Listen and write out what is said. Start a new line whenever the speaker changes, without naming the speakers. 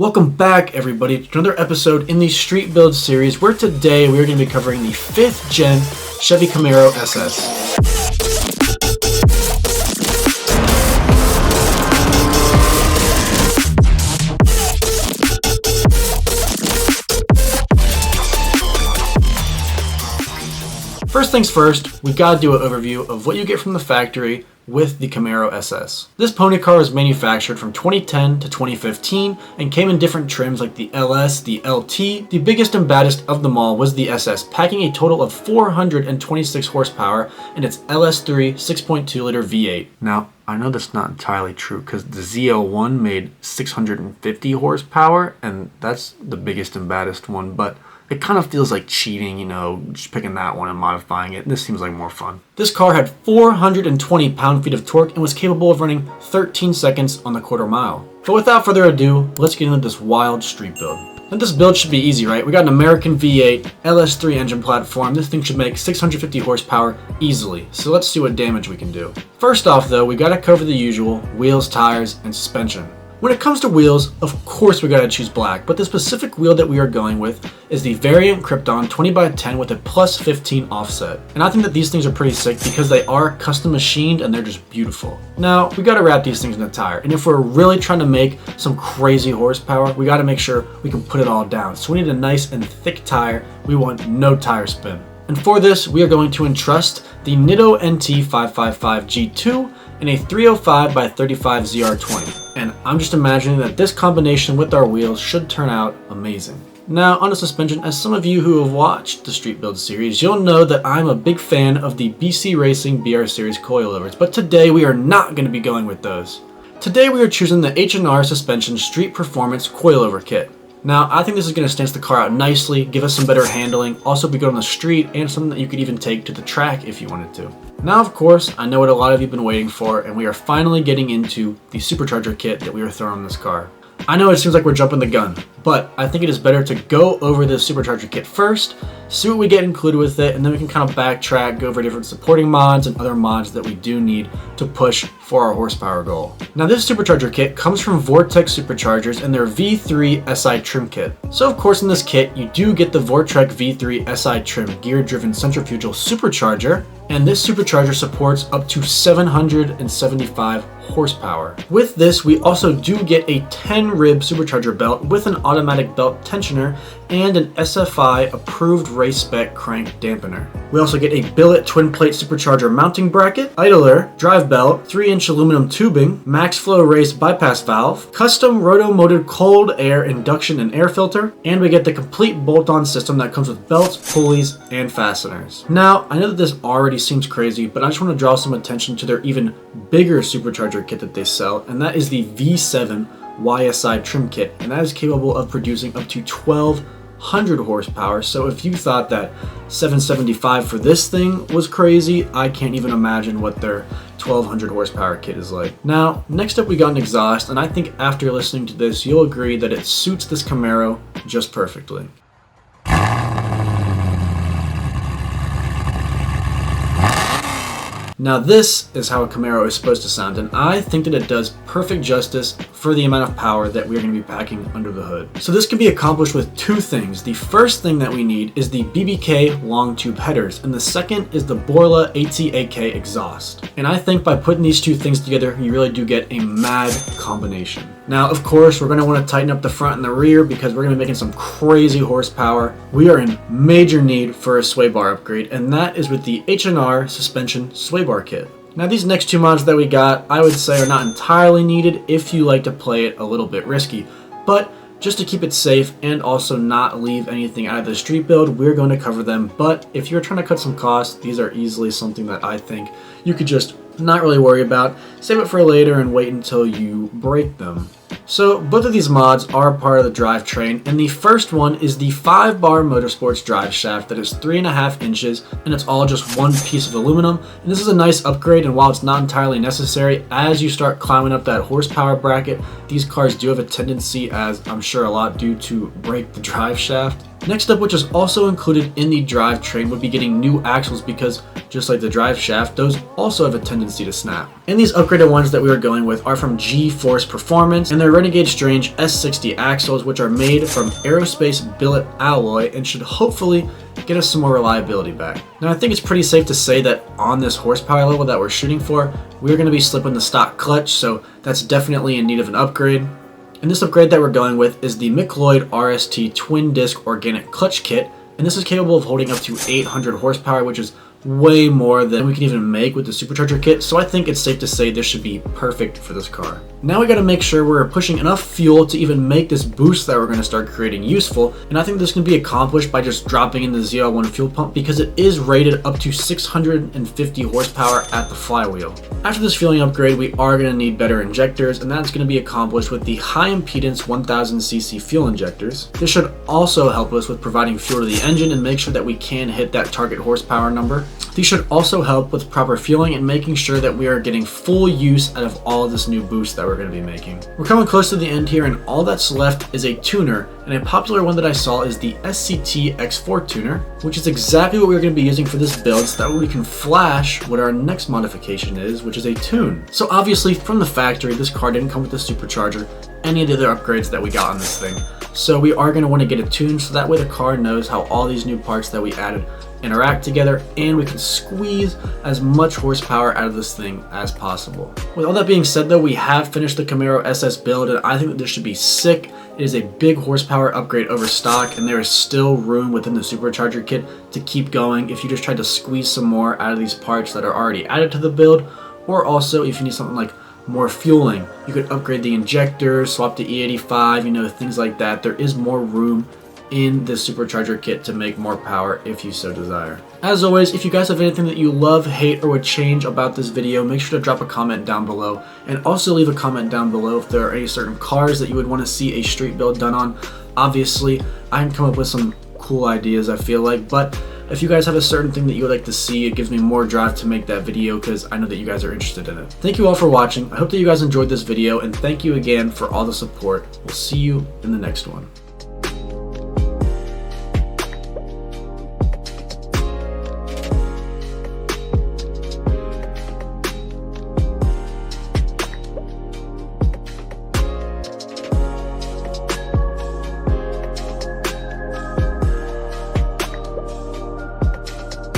Welcome back, everybody, to another episode in the Street Build series, where today we are going to be covering the 5th gen Chevy Camaro SS. First things first, we gotta do an overview of what you get from the factory with the Camaro SS. This pony car was manufactured from 2010 to 2015 and came in different trims like the LS, the LT. The biggest and baddest of them all was the SS, packing a total of 426 horsepower in its LS3 6.2 liter V8. Now, I know that's not entirely true because the ZL1 made 650 horsepower and that's the biggest and baddest one, but it kind of feels like cheating, just picking that one and modifying it. This seems like more fun. This car had 420 pound-feet of torque and was capable of running 13 seconds on the quarter mile. But without further ado, let's get into this wild street build. And this build should be easy, right? We got an American V8 LS3 engine platform. This thing should make 650 horsepower easily. So let's see what damage we can do. First off though, we gotta cover the usual: wheels, tires, and suspension. When it comes to wheels, of course we gotta choose black, but the specific wheel that we are going with is the Variant Krypton 20x10 with a plus 15 offset. And I think that these things are pretty sick because they are custom machined and they're just beautiful. Now, we gotta wrap these things in a tire, and if we're really trying to make some crazy horsepower, we gotta make sure we can put it all down. So we need a nice and thick tire. We want no tire spin. And for this, we are going to entrust the Nitto NT555 G2 in a 305x35 ZR20. And I'm just imagining that this combination with our wheels should turn out amazing. Now, on the suspension, as some of you who have watched the Street Build series, you'll know that I'm a big fan of the BC Racing BR Series coilovers, but today we are not going to be going with those. Today we are choosing the H&R Suspension Street Performance Coilover Kit. Now, I think this is going to stance the car out nicely, give us some better handling, also be good on the street, and something that you could even take to the track if you wanted to. Now, of course, I know what a lot of you have been waiting for, and we are finally getting into the supercharger kit that we are throwing in this car. I know it seems like we're jumping the gun, but I think it is better to go over this supercharger kit first, see what we get included with it, and then we can kind of backtrack, go over different supporting mods and other mods that we do need to push for our horsepower goal. Now, this supercharger kit comes from Vortec Superchargers and their V3 SI trim kit. So of course in this kit, you do get the Vortec V3 SI trim gear-driven centrifugal supercharger, and this supercharger supports up to 775 horsepower. With this, we also do get a 10-rib supercharger belt with an automatic belt tensioner and an SFI approved race spec crank dampener. We also get a billet twin plate supercharger mounting bracket, idler, drive belt, 3-inch aluminum tubing, max flow race bypass valve, custom roto-molded cold air induction and air filter, and we get the complete bolt-on system that comes with belts, pulleys, and fasteners. Now, I know that this already seems crazy, but I just want to draw some attention to their even bigger supercharger kit that they sell, and that is the V7 YSI trim kit, and that is capable of producing up to 1,200 horsepower. So if you thought that 775 for this thing was crazy, I can't even imagine what their 1,200 horsepower kit is like. Now, next up we got an exhaust, and I think after listening to this, you'll agree that it suits this Camaro just perfectly. Now this is how a Camaro is supposed to sound, and I think that it does perfect justice for the amount of power that we're going to be packing under the hood. So this can be accomplished with two things. The first thing that we need is the BBK long tube headers, and the second is the Borla ATAK exhaust. And I think by putting these two things together, you really do get a mad combination. Now, of course, we're going to want to tighten up the front and the rear because we're going to be making some crazy horsepower. We are in major need for a sway bar upgrade, and that is with the H&R Suspension Sway Bar Kit. Now, these next two mods that we got, I would say are not entirely needed if you like to play it a little bit risky, but just to keep it safe and also not leave anything out of the street build, we're going to cover them. But if you're trying to cut some costs, these are easily something that I think you could just not really worry about, save it for later and wait until you break them. So both of these mods are part of the drivetrain, and the first one is the 5-bar Motorsports drive shaft that is 3.5 inches, and it's all just one piece of aluminum. And this is a nice upgrade, and while it's not entirely necessary, as you start climbing up that horsepower bracket, these cars do have a tendency, as I'm sure a lot do, to break the drive shaft. Next up, which is also included in the drivetrain, would be getting new axles because just like the drive shaft, those also have a tendency to snap. And these upgraded ones that we are going with are from G-Force Performance, and they're Renegade Strange S60 axles, which are made from aerospace billet alloy and should hopefully get us some more reliability back. Now I think it's pretty safe to say that on this horsepower level that we're shooting for, we're going to be slipping the stock clutch, so that's definitely in need of an upgrade. And this upgrade that we're going with is the Lloyd RST Twin Disc Organic Clutch Kit, and this is capable of holding up to 800 horsepower, which is way more than we can even make with the supercharger kit, so I think it's safe to say this should be perfect for this car. Now we got to make sure we're pushing enough fuel to even make this boost that we're going to start creating useful, and I think this can be accomplished by just dropping in the ZL1 fuel pump because it is rated up to 650 horsepower at the flywheel. After this fueling upgrade, we are going to need better injectors, and that's going to be accomplished with the high impedance 1000cc fuel injectors. This should also help us with providing fuel to the engine and make sure that we can hit that target horsepower number. These should also help with proper fueling and making sure that we are getting full use out of all of this new boost that we're going to be making. We're coming close to the end here, and all that's left is a tuner, and a popular one that I saw is the SCT X4 tuner, which is exactly what we're going to be using for this build, so that way we can flash what our next modification is, which is a tune. So obviously from the factory, this car didn't come with the supercharger, any of the other upgrades that we got on this thing. So we are going to want to get a tune so that way the car knows how all these new parts that we added interact together, and we can squeeze as much horsepower out of this thing as possible. With all that being said though, we have finished the Camaro SS build, and I think that this should be sick. It is a big horsepower upgrade over stock, and there is still room within the supercharger kit to keep going if you just try to squeeze some more out of these parts that are already added to the build, or also if you need something like more fueling, you could upgrade the injector, swap to E85, you know, things like that. There is more room in this supercharger kit to make more power if you so desire. As always, if you guys have anything that you love, hate, or would change about this video, make sure to drop a comment down below, and also leave a comment down below if there are any certain cars that you would want to see a street build done on. Obviously, I can come up with some cool ideas, I feel like, but if you guys have a certain thing that you would like to see, it gives me more drive to make that video because I know that you guys are interested in it. Thank you all for watching. I hope that you guys enjoyed this video, and thank you again for all the support. We'll see you in the next one.